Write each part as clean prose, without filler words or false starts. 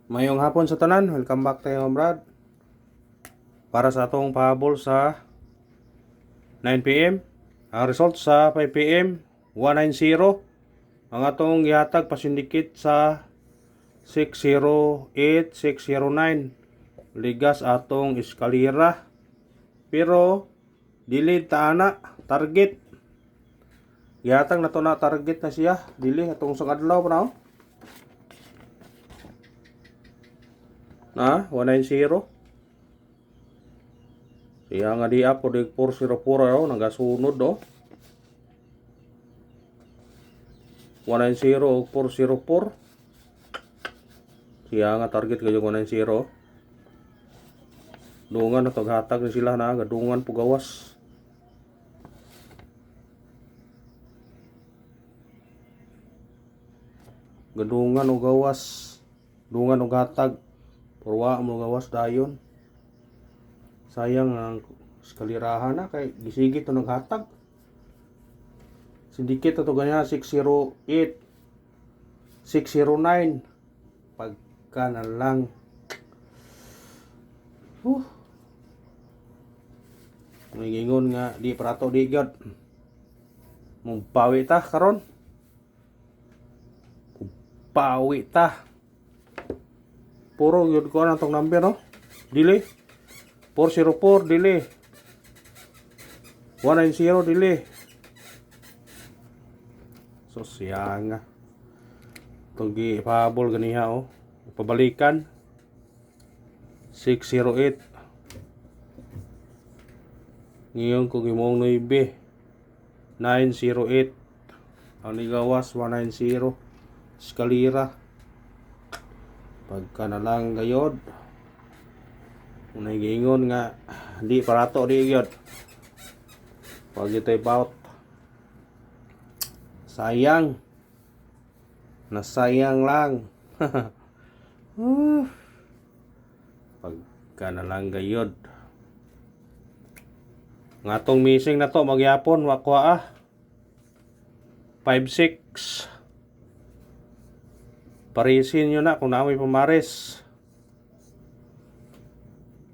Mayong hapon sa tanan, welcome back tayo Brad. Para sa atong pahabol sa 9 p.m. Ang result sa 5 p.m. 190. Ang atong gihatag pasindikit sa 608, 609. Ligas atong eskalera. Pero dili taana target. Gihatag na to na target na siya. Dili atong sa adlaw pa na. Na 190. Siya nga di ako di 404 nagasunod o 190 o 404. Siya nga target kayo 190. Dungan na taghatag ni sila na gadungan po gawas. Gadungan o gawas. Dungan o hatag. Purwa mo gawas dayon. Sayang ang eskalirahan na kay gisigit to naghatag. Sindikit to ganyan 608, 609. Pagka na lang. May gingon nga di prato di gad. Mumpawi ta karon. Pawi ta. Puro yun ko na itong number, no? Dili. 404, dili. 190, dili. So, siya nga. Itong ipahabol ganiha, oh. Pabalikan. 608. Ngayon ko gimong 9. 908. Ang ligawas, 190. Eskalira. Pagka na lang gayod. Unay giingon nga di parato di gyud. Pag ito'y bout. Sayang. Nasayang lang. Pagka na lang gayod. Ngatong missing na to magyapon wakwa 5-6. Parisin nyo na kung naamoy pamares.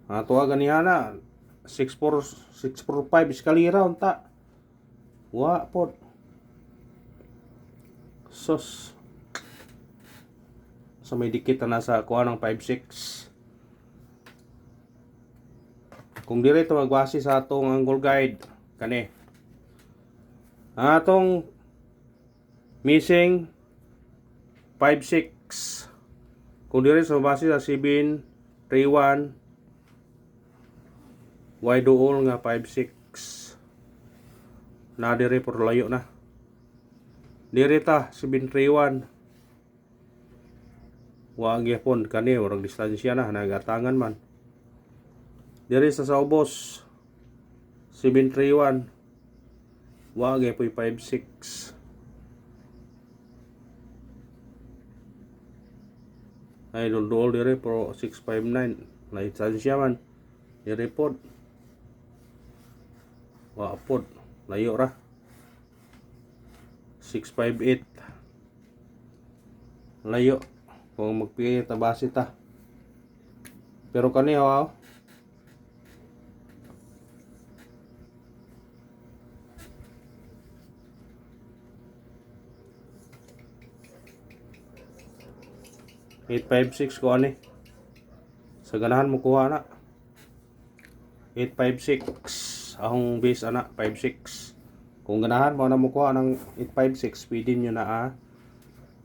Tuwa ganiha na 645 eskalira unta. Wa pod. Sos. So may dikit na nasa kuha ng 5-6. Kung direto magbase sa atong angle guide kani. Atong missing 5-6. Kung dire sa base sa 7-3-1 wide all nga 5-6 na dire por layo na dire ta 7-3-1 wa gyapon kani urang distansya na nagatangan man dire sa ubos 7-3-1 wa gyapon 5-6. Ay dol dire pro 659 na distansya man dire pod wa pod layo ra 658 layo kung magpili ta base ta pero kani wow 856 ko ani sa ganahan mo kuha na 856 ahong base ana 56 kung ganahan mo na mo kuha ng 856 pwede nyo na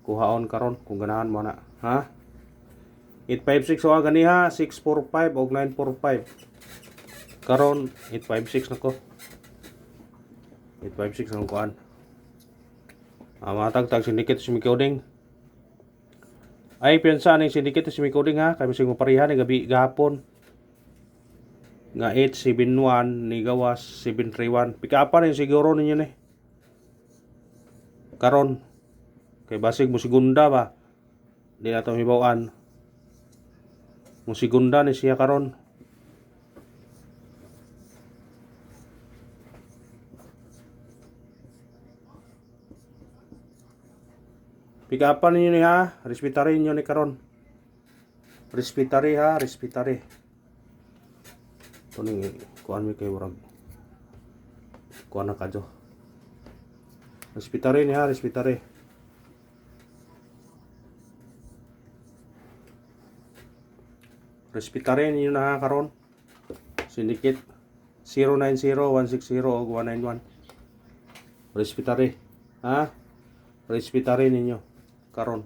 kuhaon karon kung ganahan mo na ha 856 o ganiha 645 o 945 karon 856 na ko 856 ang kuhaan matagtag sindikit si Mikoding ay piyansa ning sindikit si Mikoding ha kay mising pareha ni gabi gahapon nga 871 ni gawas 731 pikapan rin siguro ninyo ni karon kay basig mo segunda ba di na to hibawan mo segunda ni siya karon Pick-upan ninyo ni ha. Respetarin nyo ni karon. Respiratory ha, respiratory. Ito ning kuan mi kay murag kuan na kadyo. Respiratory ni ha, respiratory. Respiratory ninyo na karon. Syndicate 090-160 o 191. Respiratory. Ha? Respiratory ninyo karon.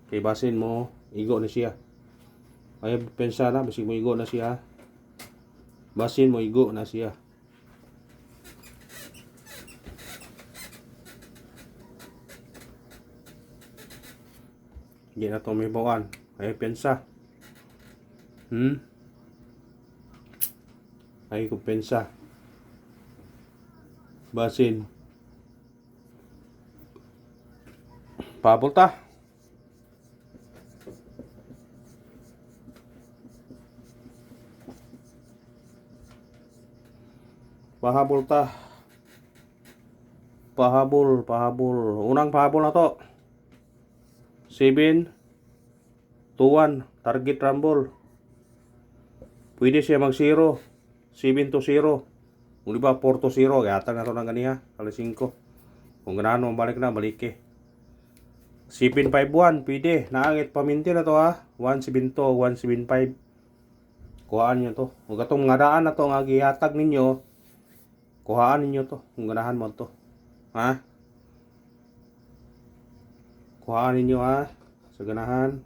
Kay basin mo igo na siya. Ay pensa na basig mo igo na siya. Basin mo igo na siya. Hindi na ito may bawaan. Ay pensa. Ay kumpensa. Basin. Pahabol ta. Pahabol ta. Pahabol. Unang pahabol na to. 7-2-1 target rumble. Pwede siya mag 0. 7-0. Kung di ba 4-0, yata na ito ng ganiha. Kali 5. Kung ganahan mo, balik na, balik eh. 7-5-1, pwede. Naangit paminti na to ha. 1-7-2, 1-7-5. Kuhaan nyo to. Kung katong mga daan na to, nga gihatag ninyo, kuhaan ninyo to. Kung ganahan mo to. Ha? Kuhaan ninyo ha. Sa ganahan.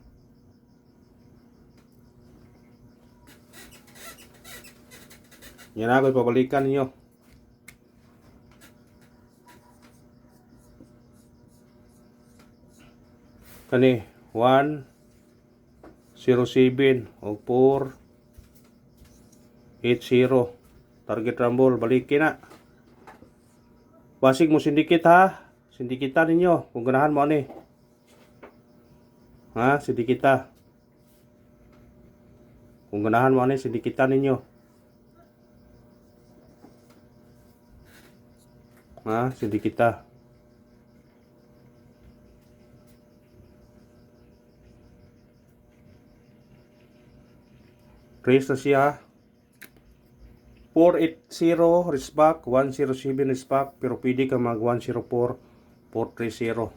Yan ako ipabalikan ninyo. Kani 1-0-7 o 4-8-0 target rumble, balikin na. Basig mo sindikit ha. Sindikita ninyo kung ganahan mo ani. Ha, sindikita. Kung ganahan mo ani, sindikita ninyo. Ha, sindikita. Raise na siya. 480 respect, 107 respect, pero pwede ka mag 104, 430.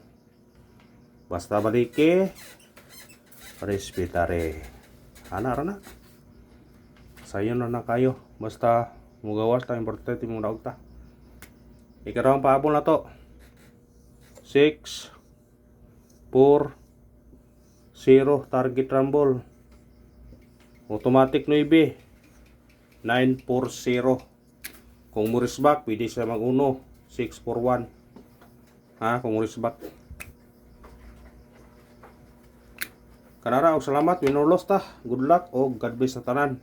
Basta balike. Respetare. Ana ra na. Sayo na kayo. Basta mugawas ta importante mong daog ta. Ikarang pahabol na to. 6 4 0 target rumble. Automatic 9 940. Kung murisbak, pwede siya mag 1 641. Ha, kung murisbak. Kanara og salamat, winurlos ta. Good luck o God bless sa tanan.